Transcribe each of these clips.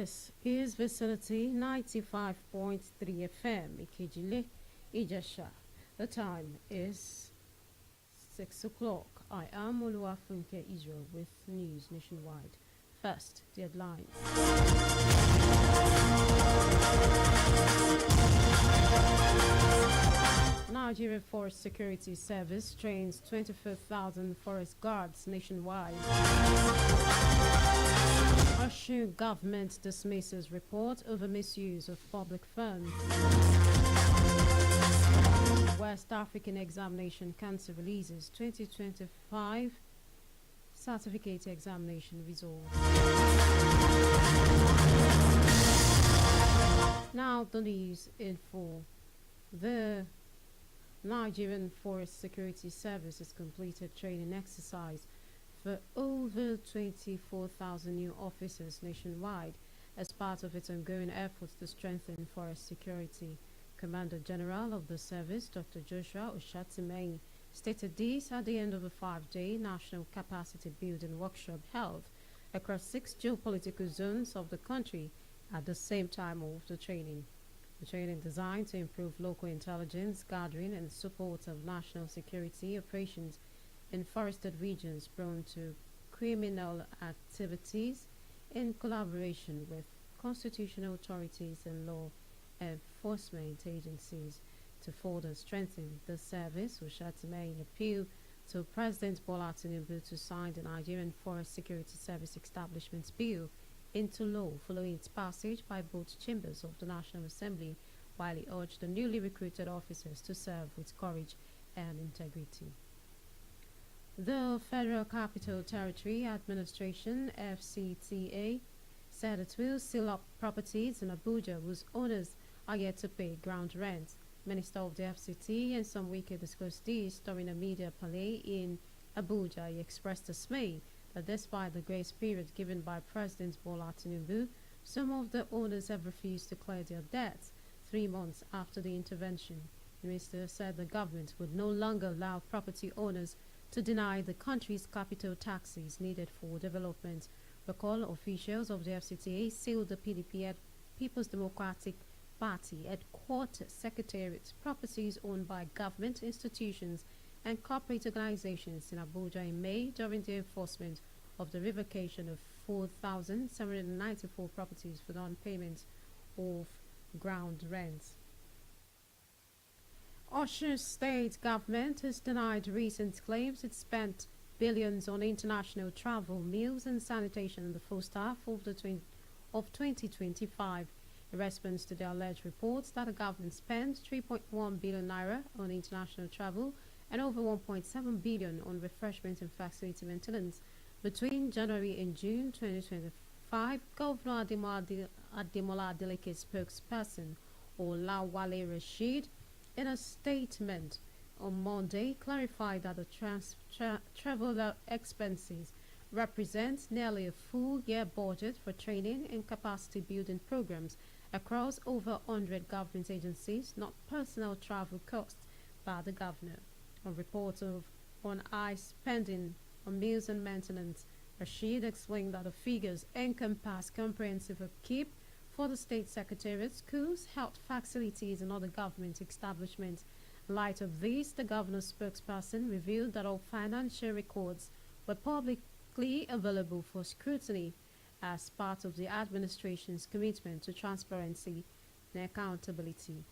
This is Vicinity 95.3 FM, Ikejile, Ijesha. The time is 6 o'clock. I am OLUWAFUNKE Israel with news nationwide. First, the headlines. Nigerian Forest Security Service trains 24,000 forest guards nationwide. Russian government dismisses report over misuse of public funds. West African Examination Council releases 2025 certificate examination results. Now the news in full. The Nigerian Forest Security Service has completed training exercise for over 24,000 new officers nationwide as part of its ongoing efforts to strengthen forest security. Commander General of the service, Dr. Joshua Oshatimei, stated this at the end of a 5-day national capacity building workshop held across 6 geopolitical zones of the country at the same time of the training. The training designed to improve local intelligence gathering and support of national security operations in forested regions prone to criminal activities in collaboration with constitutional authorities and law enforcement agencies. To further strengthen the service, Oshatimei appealed to President Bola Tinubu to sign the Nigerian Forest Security Service Establishment Bill into law following its passage by both chambers of the National Assembly, while he urged the newly recruited officers to serve with courage and integrity. The Federal Capital Territory Administration (FCTA) said it will seal up properties in Abuja whose owners are yet to pay ground rent. Minister of the FCT and some Wike discussed this during a media parley in Abuja. He expressed dismay that despite the grace period given by President Bola Tinubu, some of the owners have refused to clear their debts 3 months after the intervention. The minister said the government would no longer allow property owners to deny the country's capital taxes needed for development. Recall officials of the FCTA sealed the PDP at People's Democratic Party headquarters secretariat properties owned by government institutions and corporate organizations in Abuja in May during the enforcement of the revocation of 4,794 properties for non-payment of ground rents. Osun State government has denied recent claims it spent billions on international travel, meals and sanitation in the first half of 2025. In response to the alleged reports that the government spent 3.1 billion naira on international travel and over 1.7 billion on refreshment and facility maintenance between January and June 2025, Governor Ademola Adeleke's spokesperson, Olawale Rashid, in a statement on Monday, clarified that the travel expenses represent nearly a full year budget for training and capacity building programs across over 100 government agencies, not personal travel costs by the governor. On reports of on-high spending on meals and maintenance, Rashid explained that the figures encompass comprehensive upkeep for the state secretariat, schools, health facilities, and other government establishments. In light of this, the governor's spokesperson revealed that all financial records were publicly available for scrutiny as part of the administration's commitment to transparency and accountability.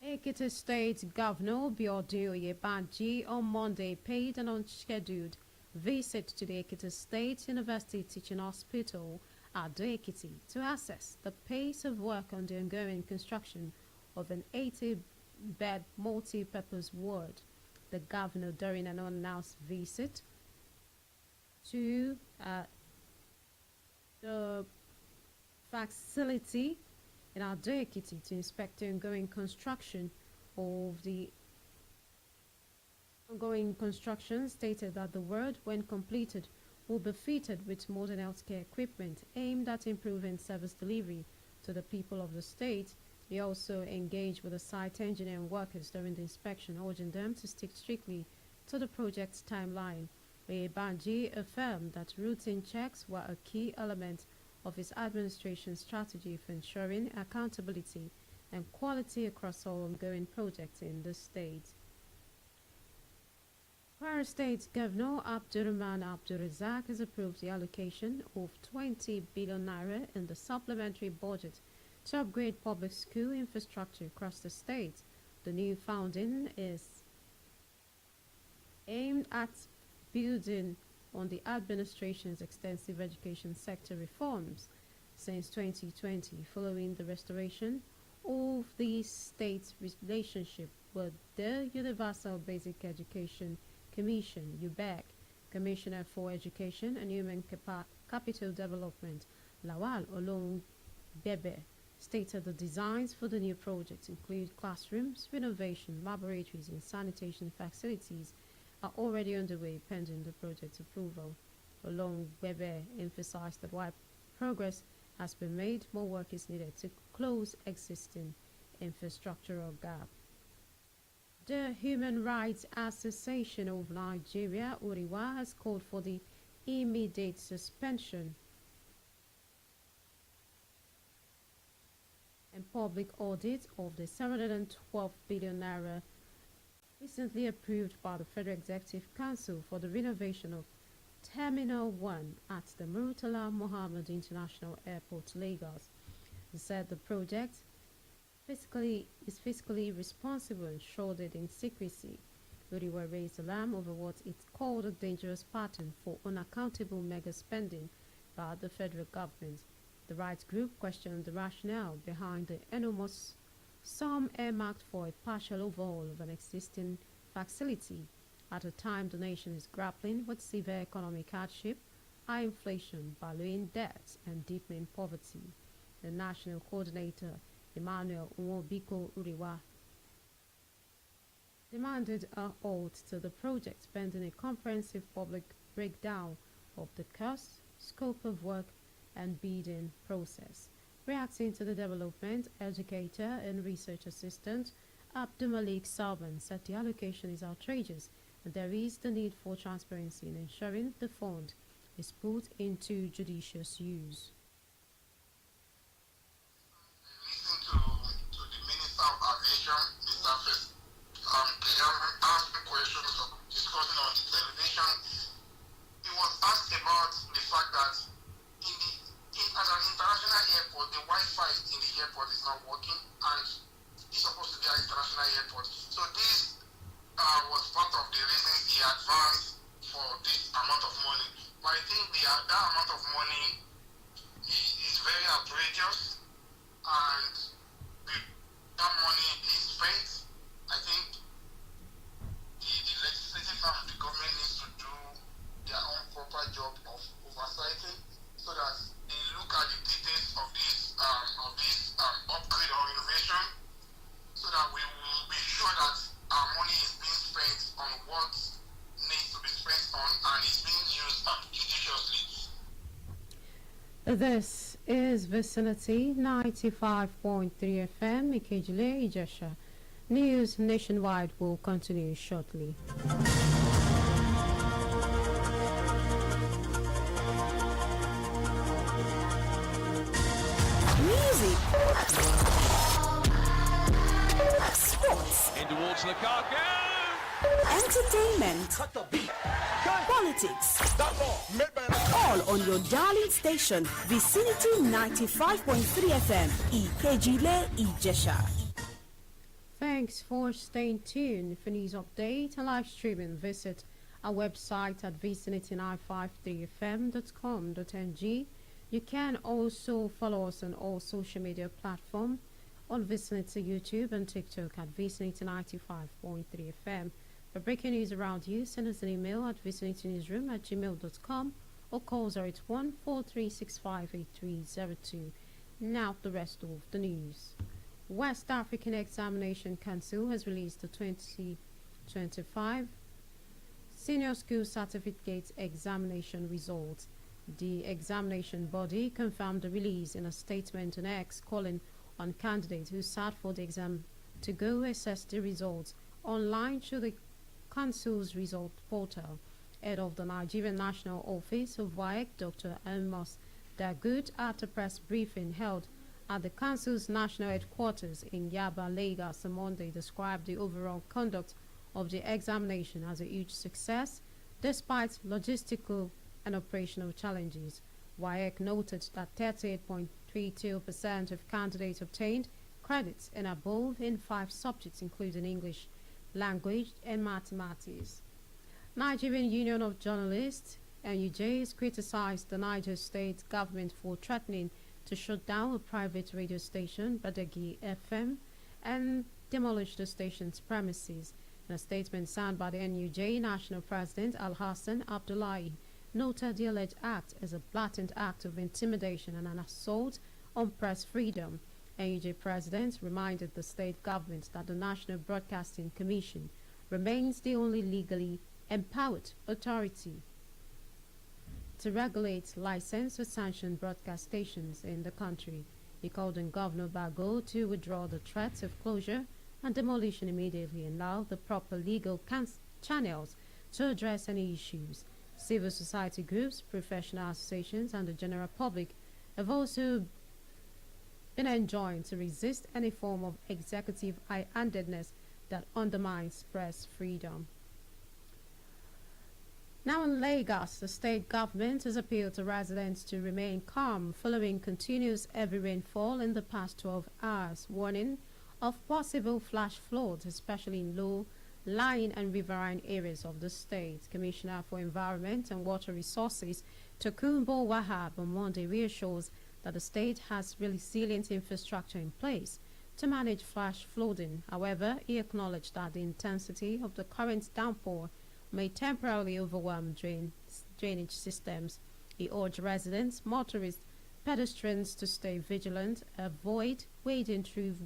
Ekiti State Governor Biodun Oyebanji on Monday paid an unscheduled visit to the Ekiti State University Teaching Hospital at Ekiti to assess the pace of work on the ongoing construction of an 80-bed multi-purpose ward. The governor, during an unannounced visit to the facility in Ado-Ekiti to inspect the ongoing construction, stated that the ward, when completed, will be fitted with modern healthcare equipment aimed at improving service delivery to the people of the state. He also engaged with the site engineer and workers during the inspection, urging them to stick strictly to the project's timeline. Oyebanji affirmed that routine checks were a key element of his administration's strategy for ensuring accountability and quality across all ongoing projects in the state. Kwara State Governor Abdurrahman Abdurrazak has approved the allocation of 20 billion naira in the supplementary budget to upgrade public school infrastructure across the state. The new funding is aimed at building on the administration's extensive education sector reforms since 2020, following the restoration of the state's relationship with the Universal Basic Education Commission, UBEC. Commissioner for Education and Human Capital Development, Lawal Olong-Bebe, stated the designs for the new project include classrooms, renovation, laboratories, and sanitation facilities are already underway pending the project's approval. Olong-Bebe emphasized that while progress has been made, more work is needed to close existing infrastructural gaps. The Human Rights Association of Nigeria, URIWA, has called for the immediate suspension and public audit of the 712 billion naira recently approved by the Federal Executive Council for the renovation of Terminal 1 at the Murtala Mohammed International Airport, Lagos. He said the project is fiscally responsible and shrouded in secrecy. Uriwa raised alarm over what it called a dangerous pattern for unaccountable mega spending by the federal government. The rights group questioned the rationale behind the enormous sum earmarked for a partial overhaul of an existing facility at a time the nation is grappling with severe economic hardship, high inflation, ballooning debts, and deepening poverty. The national coordinator, Emmanuel Nwobiko Uriwa, demanded a halt to the project pending a comprehensive public breakdown of the cost, scope of work, and bidding process. Reacting to the development, educator and research assistant Abdulmalik Salman said the allocation is outrageous and there is the need for transparency in ensuring the fund is put into judicious use. To the Minister of Aviation, Mr. asking questions or discussing on the television. He was asked about the fact that at an international airport, the Wi-Fi in the airport is not working, and it's supposed to be an international airport. So this was part of the reasons he advanced for this amount of money. But I think that amount of money is very outrageous, and that money is spent. I think the legislative arm of the government needs to do their own proper job of oversighting so that they look at the details of this upgrade or innovation so that we will be sure that our money is being spent on what needs to be spent on and is being used judiciously. This is Vicinity 95.3 FM, Ikejile, Ijesha. News nationwide will continue shortly. Music, sports, in towards Lukaku, entertainment, politics, all on your darling station, Vicinity 95.3 FM, Ikejile, Ijesha. Thanks for staying tuned. For news update and live streaming, visit our website at vicinity953fm.com.ng. You can also follow us on all social media platforms on Vicinity YouTube and TikTok at Vicinity95.3 FM. For breaking news around you, send us an email at vicinitynewsroom@gmail.com or call 081-4365-8302. Now the rest of the news. West African Examination Council has released the 2025 Senior School Certificate Examination results. The examination body confirmed the release in a statement on X, calling on candidates who sat for the exam to go assess the results online through the Council's result portal. Head of the Nigerian National Office of WAEC, Dr. Amos Dagood at a press briefing held at the Council's national headquarters in Yaba, Lagos on Monday, described the overall conduct of the examination as a huge success despite logistical and operational challenges. WAEC noted that 38.32% of candidates obtained credits and above in 5 subjects including English language and mathematics. Nigerian Union of Journalists NUJ criticized the Niger state government for threatening to shut down a private radio station, Badagi FM, and demolish the station's premises. In a statement signed by the NUJ National President Al-Hassan Abdullahi, noted the alleged act as a blatant act of intimidation and an assault on press freedom. NUJ President reminded the state government that the National Broadcasting Commission remains the only legally empowered authority to regulate licensed or sanctioned broadcast stations in the country. He called on Governor Bago to withdraw the threats of closure and demolition immediately and allow the proper legal channels to address any issues. Civil society groups, professional associations, and the general public have also been enjoined to resist any form of executive high-handedness that undermines press freedom. Now in Lagos, the state government has appealed to residents to remain calm following continuous heavy rainfall in the past 12 hours, warning of possible flash floods, especially in low-lying and riverine areas of the state. Commissioner for Environment and Water Resources, Tokunbo Wahab, on Monday reassures that the state has resilient infrastructure in place to manage flash flooding. However, he acknowledged that the intensity of the current downpour may temporarily overwhelm drainage systems. He urged residents, motorists, pedestrians to stay vigilant, avoid wading through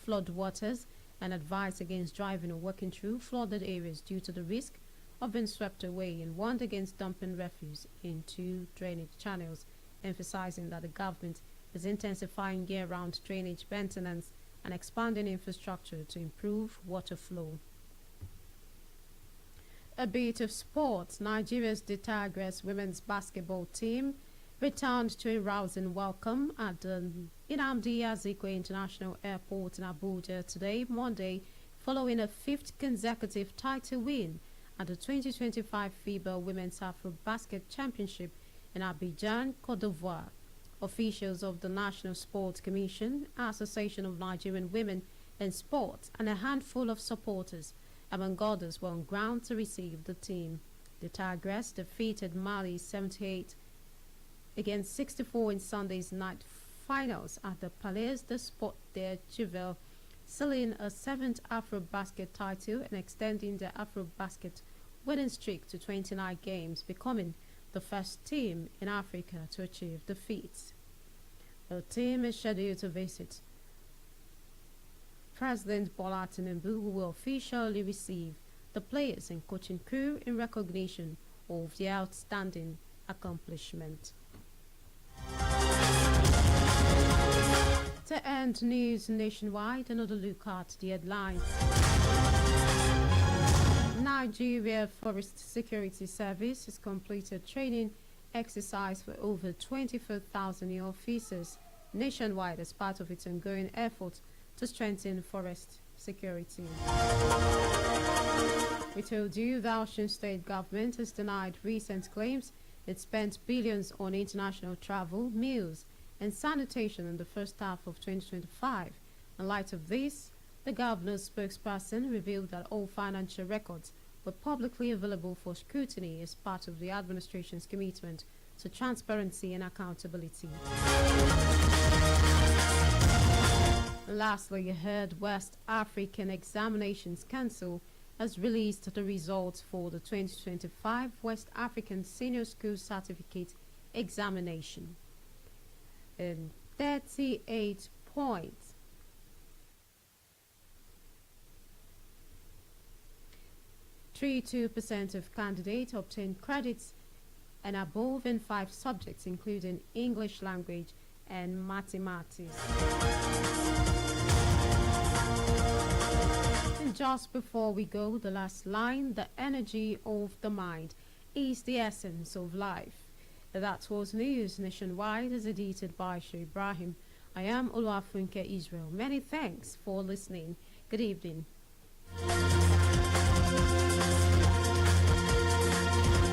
floodwaters, and advise against driving or walking through flooded areas due to the risk of being swept away, and warned against dumping refuse into drainage channels, emphasizing that the government is intensifying year-round drainage maintenance and expanding infrastructure to improve water flow. A bit of sports. Nigeria's The Tigress women's basketball team returned to a rousing welcome at the Nnamdi Azikiwe International Airport in Abuja today, Monday, following a 5th consecutive title win at the 2025 FIBA Women's Afro-Basket Championship in Abidjan, Côte d'Ivoire. Officials of the National Sports Commission, Association of Nigerian Women in Sport, and a handful of supporters, among others, were on ground to receive the team. The Tigress defeated Mali 78 against 64 in Sunday's night finals at the Palais de Sport de Chivelle, sealing a 7th Afro-Basket title and extending the Afro-Basket winning streak to 29 games, becoming the first team in Africa to achieve the feat. The team is scheduled to visit President Bola Tinubu, who will officially receive the players and coaching crew in recognition of their outstanding accomplishment. To end news nationwide, another look at the headlines. Nigeria Forest Security Service has completed training exercise for over 24,000 new officers nationwide as part of its ongoing efforts to strengthen forest security. We told you the Osun state government has denied recent claims it spent billions on international travel, meals, and sanitation in the first half of 2025. In light of this, the governor's spokesperson revealed that all financial records were publicly available for scrutiny as part of the administration's commitment to transparency and accountability. Lastly, you heard West African Examinations Council has released the results for the 2025 West African Senior School Certificate Examination. 38 points. 32% of candidates obtained credits and above in 5 subjects, including English language and mathematics. And just before we go, the last line: the energy of the mind is the essence of life. That was News Nationwide as edited by Shay Ibrahim. I am OLUWAFUNKE Israel. Many thanks for listening. Good evening.